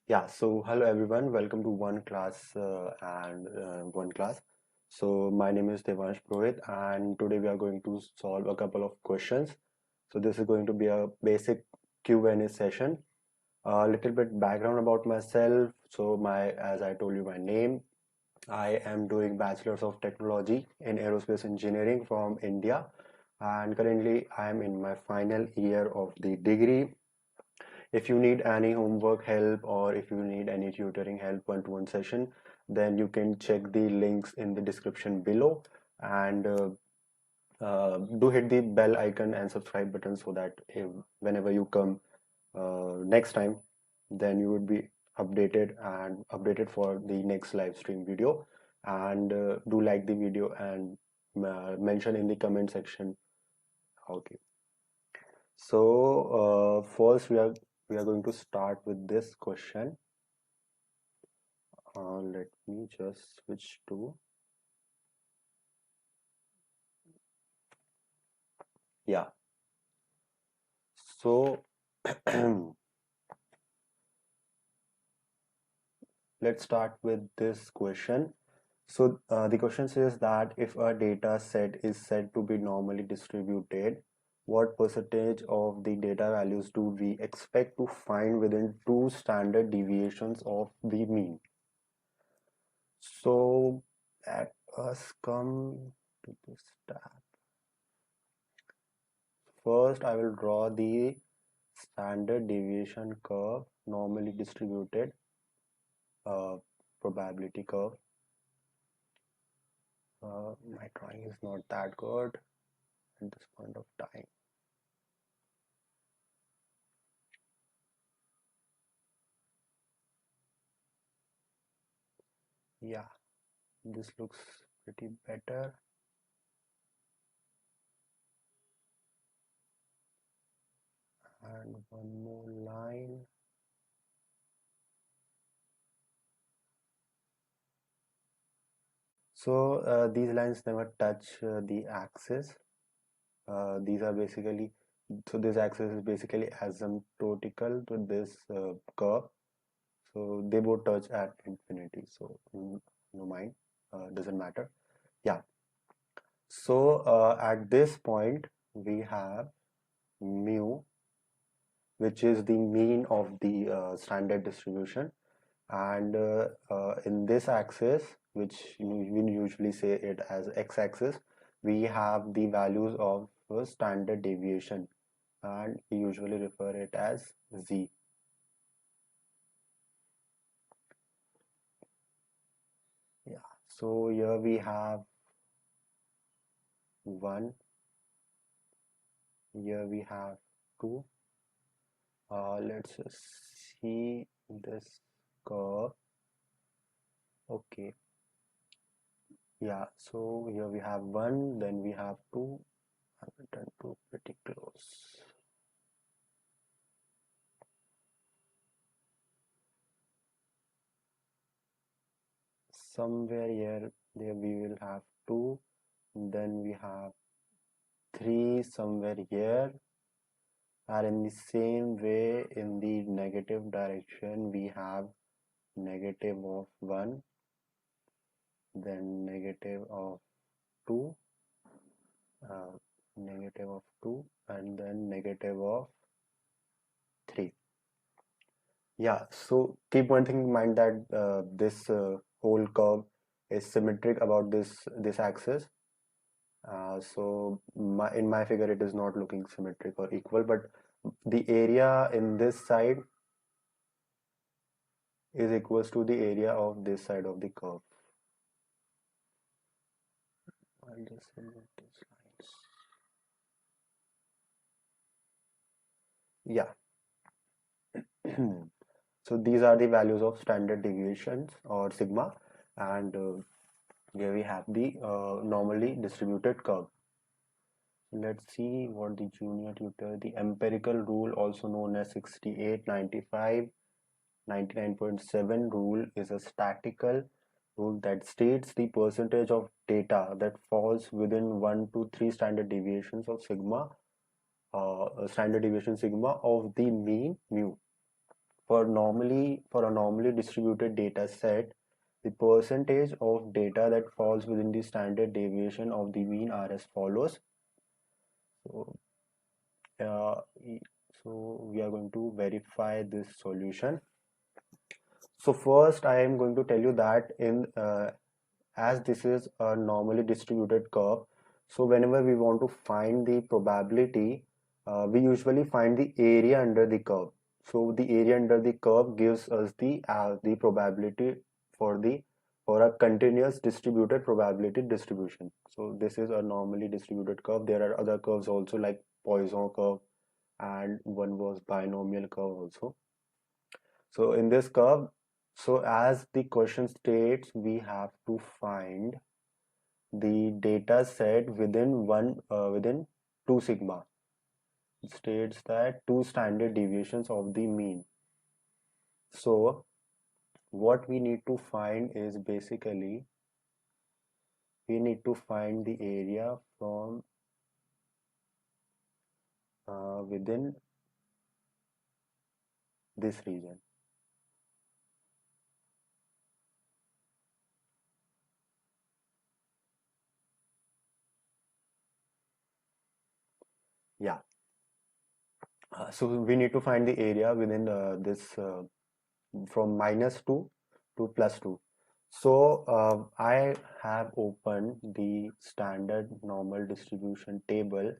Yeah, so hello everyone, welcome to one class and one class. So my name is Devansh Purohit and today we are going to solve a couple of questions. So this is going to be a basic Q&A session. A little bit background about myself. So as I told you my name, I am doing Bachelor's of Technology in Aerospace Engineering from India and currently I am in my final year of the degree. If you need any homework help or if you need any tutoring help one-to-one session, then you can check the links in the description below and do hit the bell icon and subscribe button so that whenever you come next time, then you would be updated for the next live stream video. And do like the video and mention in the comment section. Okay. So first we are going to start with this question. Let me just switch to, yeah. So let's start with this question. So the question says that if a data set is said to be normally distributed, what percentage of the data values do we expect to find within two standard deviations of the mean? So let us come to this tab. First, I will draw the standard deviation curve, normally distributed uh, probability curve. My drawing is not that good at this point of time. Yeah, this looks pretty better. And one more line. So these lines never touch the axis. These are basically, so this axis is basically asymptotical to this curve. So they both touch at infinity. So no mind, doesn't matter. Yeah. So at this point, we have mu, which is the mean of the standard distribution. And in this axis, which we usually say it as x-axis, we have the values of standard deviation, and we usually refer it as z. Yeah. So here we have 1, here we have 2. Let's just see this curve. Okay. Yeah, so here we have 1, then we have 2. I've written 2 pretty close. Somewhere here, there we will have 2, then we have 3 somewhere here, and in the same way, in the negative direction, we have negative of 1, then negative of 2, uh, negative of 2, and then negative of 3. Yeah, so keep one thing in mind that this whole curve is symmetric about this axis. So in my figure it is not looking symmetric or equal, but the area in this side is equals to the area of this side of the curve. I'll just remove these lines. Yeah. So these are the values of standard deviations or sigma, and here we have the normally distributed curve. Let's see what the junior tutor, the empirical rule, also known as 68, 95, 99.7 rule, is a statistical rule that states the percentage of data that falls within 1 to 3 standard deviations of sigma, standard deviation sigma of the mean mu. for a normally distributed data set, the percentage of data that falls within the standard deviation of the mean are as follows. So, uh, so we are going to verify this solution. So first, I am going to tell you that as this is a normally distributed curve, so whenever we want to find the probability, we usually find the area under the curve. So the area under the curve gives us the probability for the for a continuous distributed probability distribution. So this is a normally distributed curve. There are other curves also like Poisson curve, and one was binomial curve also. So in this curve, so as the question states, we have to find the data set within 2 sigma. It states that 2 standard deviations of the mean. So what we need to find is basically we need to find the area from within this region. Yeah. So we need to find the area within this from -2 to +2. So I have opened the standard normal distribution table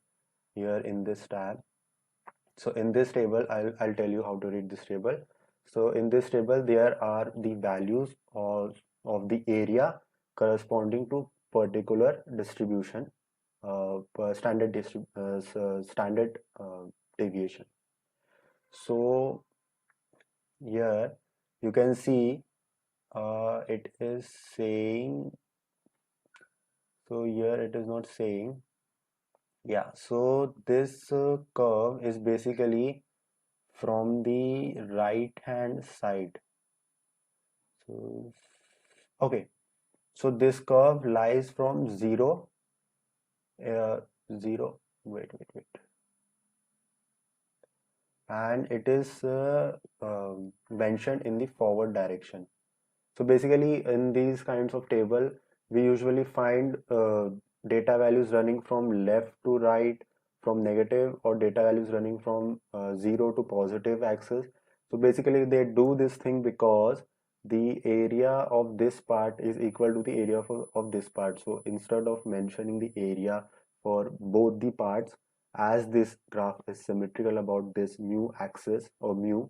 here in this tab. So in this table, I'll tell you how to read this table. So in this table, there are the values of the area corresponding to particular distribution, standard deviation. So here you can see it is saying, so here it is not saying, yeah, so this curve is basically from the right hand side. So okay, so this curve lies from 0, wait, and it is mentioned in the forward direction. So basically in these kinds of table, we usually find data values running from left to right, from negative, or data values running from 0 to positive axis. So basically they do this thing because the area of this part is equal to the area of this part. So instead of mentioning the area for both the parts, as this graph is symmetrical about this mu axis or mu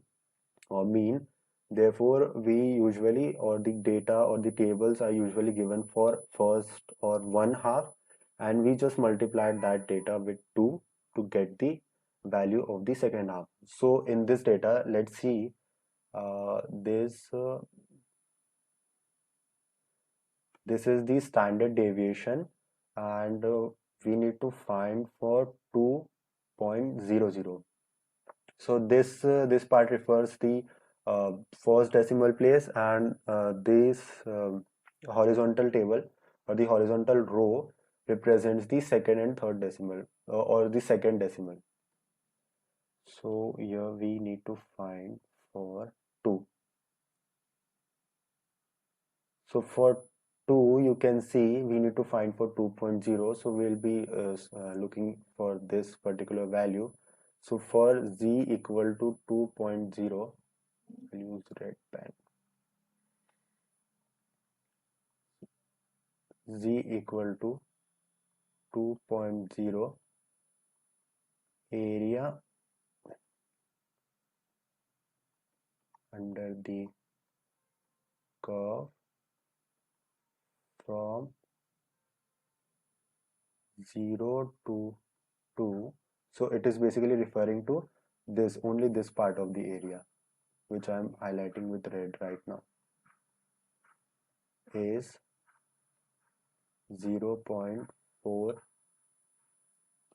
or mean, therefore we usually, or the data or the tables are usually given for first or one half, and we just multiplied that data with 2 to get the value of the second half. So in this data, let's see this is the standard deviation, and we need to find for 2.00. So this part refers the first decimal place, and this horizontal table or the horizontal row represents the second and third decimal, or the second decimal. So here we need to find for 2. So for 2, you can see we need to find for 2.0. So we'll be looking for this particular value. So for z equal to 2.0, I'll use red pen. Z equal to 2.0, area under the curve from 0 to 2. So it is basically referring to only this part of the area, which I am highlighting with red right now, is 0.4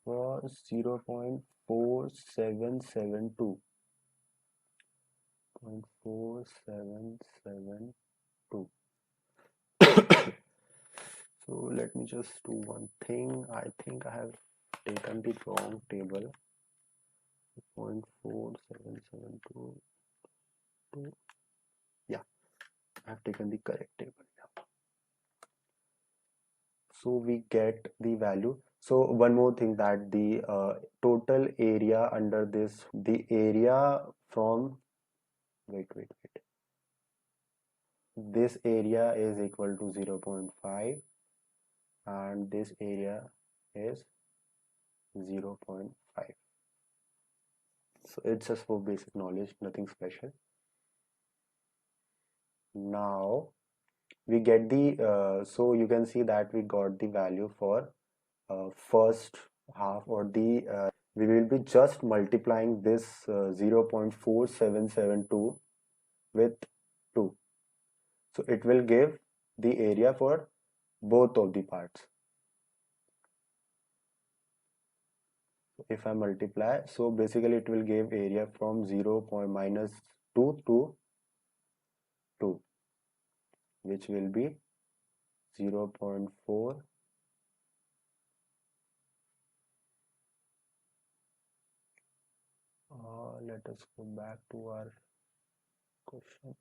was 0.4772. 0.4772. So let me just do one thing. I think I have taken the wrong table. 0.4772. to, yeah, I have taken the correct table. Yeah. So we get the value. So one more thing, that the total area under this, the area from, wait, this area is equal to 0.5 and this area is 0.5. So it's just for basic knowledge, nothing special. Now we get the so you can see that we got the value for first half, or the we will be just multiplying this 0.4772 with 2, so it will give the area for both of the parts. If I multiply, so basically it will give area from 0. minus 2 to 2, which will be 0.4. Let us go back to our question.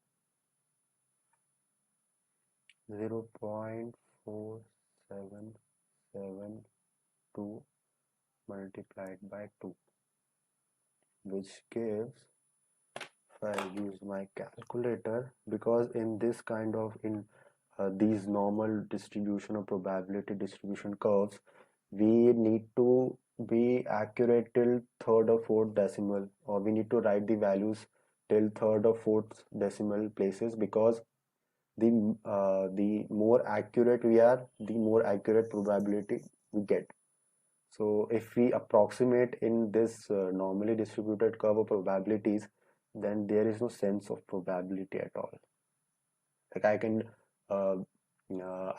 0.4772 multiplied by 2, which gives, if I use my calculator, because in this kind of, in these normal distribution or probability distribution curves, we need to be accurate till third or fourth decimal, or we need to write the values till third or fourth decimal places, because the more accurate we are, the more accurate probability we get. So if we approximate in this normally distributed curve of probabilities, then there is no sense of probability at all. Like uh,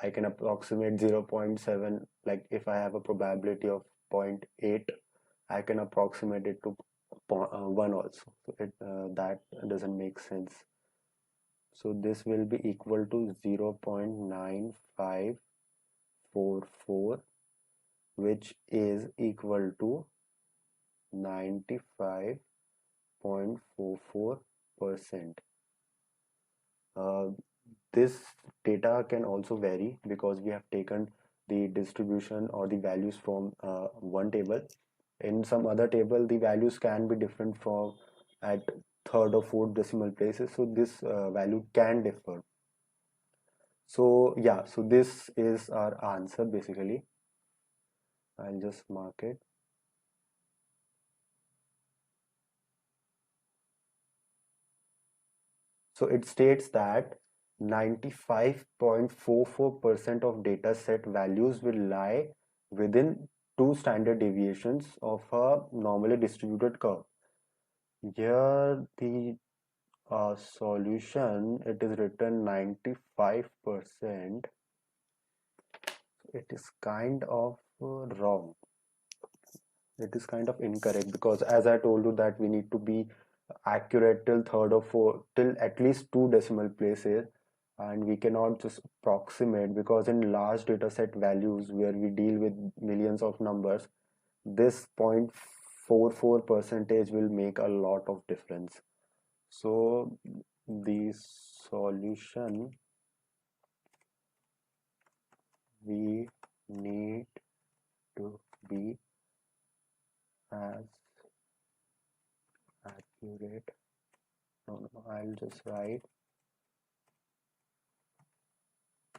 I can approximate 0.7, like if I have a probability of 0.8, I can approximate it to 1 also. So that doesn't make sense. So this will be equal to 0.9544, which is equal to 95.44%. This data can also vary because we have taken the distribution or the values from one table. In some other table, the values can be different from at third or fourth decimal places, so this value can differ. So yeah, so this is our answer basically. I'll just mark it. So it states that 95.44% of data set values will lie within 2 standard deviations of a normally distributed curve. Here the solution, it is written 95%. It is kind of wrong. It is kind of incorrect, because as I told you that we need to be accurate till third or fourth, till at least 2 decimal places, and we cannot just approximate, because in large data set values where we deal with millions of numbers, this 0.44 percentage will make a lot of difference. So the solution, we need to be as accurate, no, I'll just write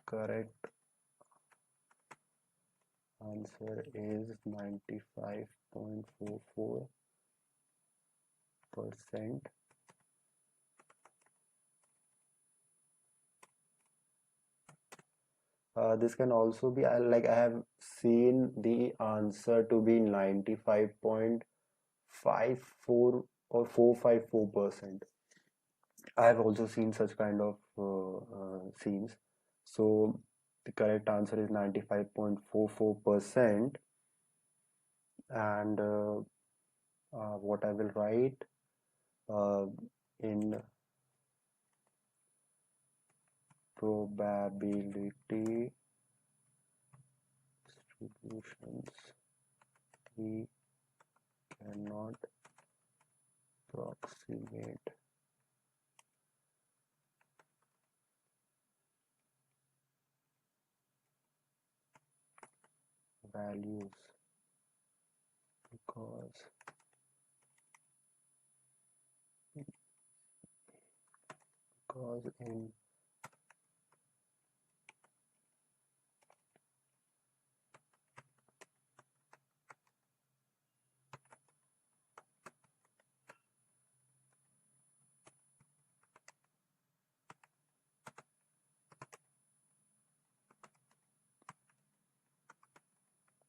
correct answer is 95.44%. This can also be, like I have seen the answer to be 95.54 or 454%. I have also seen such kind of scenes. So the correct answer is 95.44%. And what I will write in probability distributions, we cannot approximate values because in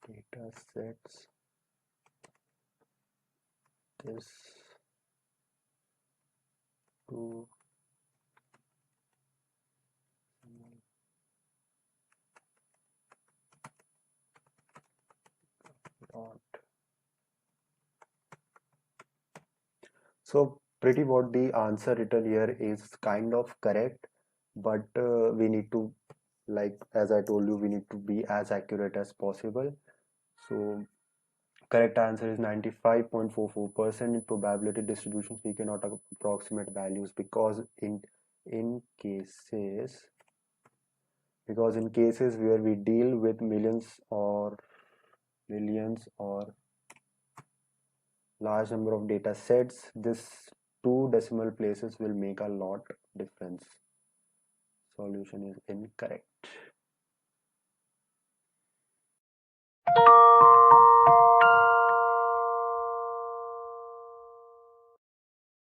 data sets this to not. So pretty what the answer written here is kind of correct, but we need to, like as I told you, we need to be as accurate as possible. So correct answer is 95.44%. In probability distributions we cannot approximate values because in cases where we deal with millions or large number of data sets, this two decimal places will make a lot difference. Solution is incorrect.